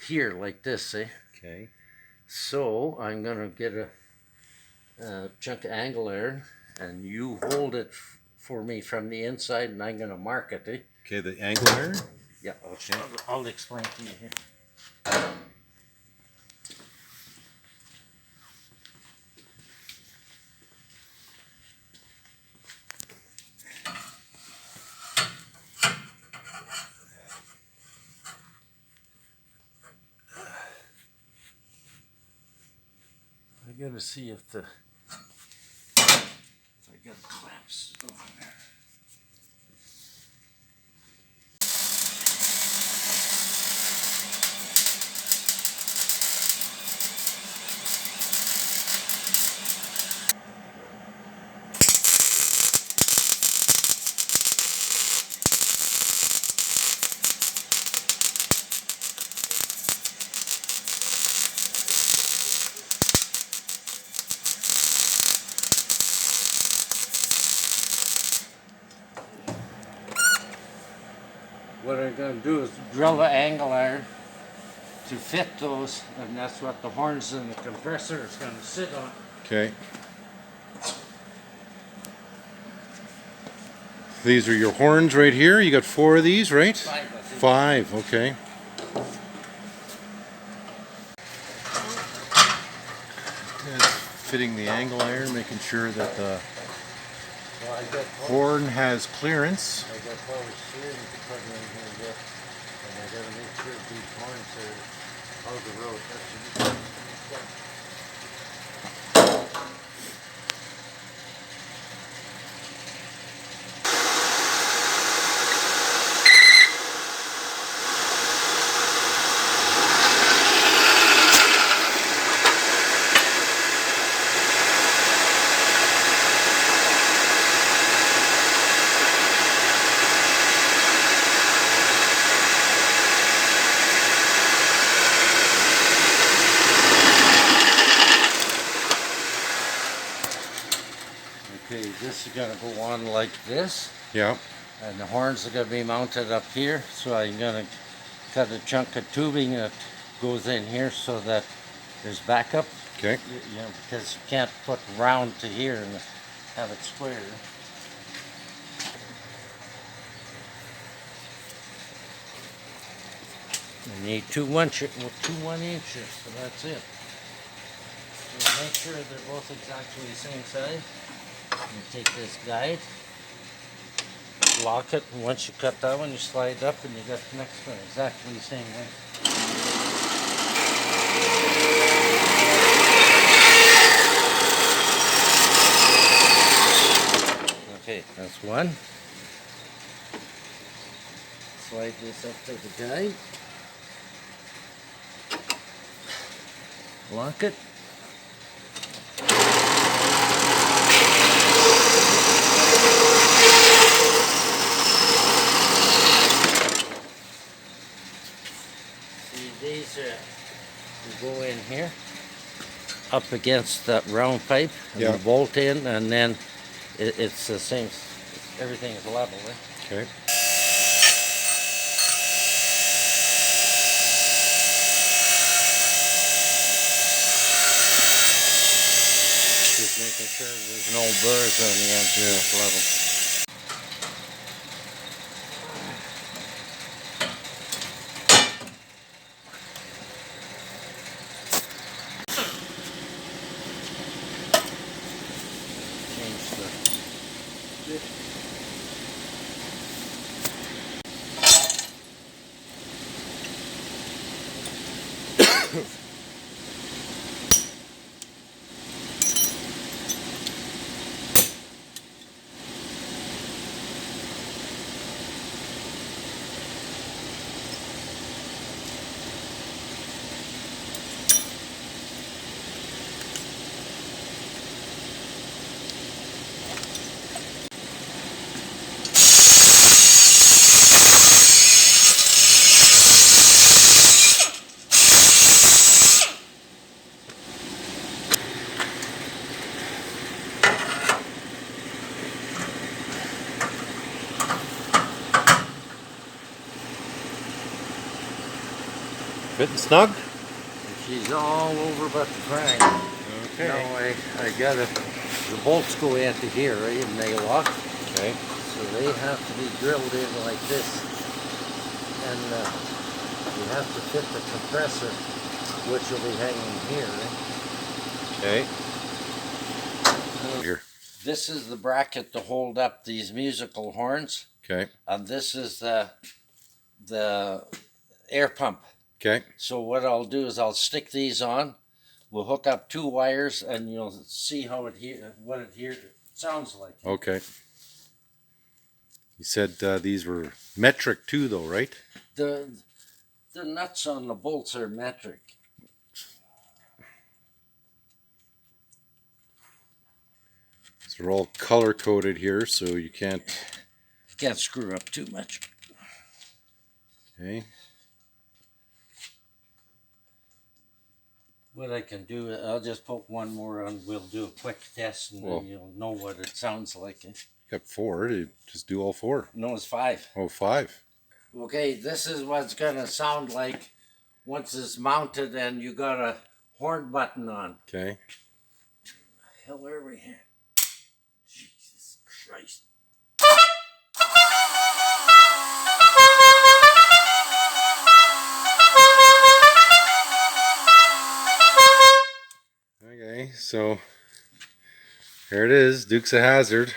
here like this, eh? Okay. So I'm gonna get a chunk of angle iron, and you hold it for me from the inside, and I'm gonna mark it, eh? Okay, the angle iron? Yeah, I'll explain to you here. I gotta see if I got clamps on there. What I'm going to do is drill an angle iron to fit those, and that's what the horns and the compressor is going to sit on. Okay. These are your horns right here. You got 4 of these, right? 5, I think. 5, okay. And fitting the angle iron, making sure that the horn has clearance. I got power steering to put in here yet, and I got to make sure these horns are out of the road. That should be okay, this is going to go on like this, Yeah. and the horns are going to be mounted up here, so I'm going to cut a chunk of tubing that goes in here so that there's backup. Okay. You know, because you can't put round to here and have it square. You need 2 1 inches, so that's it. So make sure they're both exactly the same size. You take this guide, lock it, and once you cut that one, you slide up, and you got the next one exactly the same way. Okay, that's one. Slide this up to the guide. Lock it. See, these go in here, up against that round pipe, and Yeah. the bolt in, and then it's the same. Everything is level. Eh? Okay. Just making sure there's no burrs on the end. Yeah. It's level. Change the. Fitting snug? She's all over but the crank. Okay. Now I got it. The bolts go into here, right, and they lock. Okay. So they have to be drilled in like this. And you have to fit the compressor, which will be hanging here. Right? Okay. Here. This is the bracket to hold up these musical horns. Okay. And this is the air pump. Okay. So what I'll do is I'll stick these on. We'll hook up 2 wires, and you'll see how what it sounds like. Okay. You said these were metric too, though, right? The nuts on the bolts are metric. So they're all color coded here, so you can't Screw up too much. Okay. What I can do, I'll just put one more on. We'll do a quick test, and then you'll know what it sounds like. You got 4. You just do all 4. No, it's 5. Oh, 5. Okay, this is what it's gonna sound like once it's mounted and you got a horn button on. Okay. Hell are we here? Jesus Christ. Okay, so here it is, Dukes of Hazzard.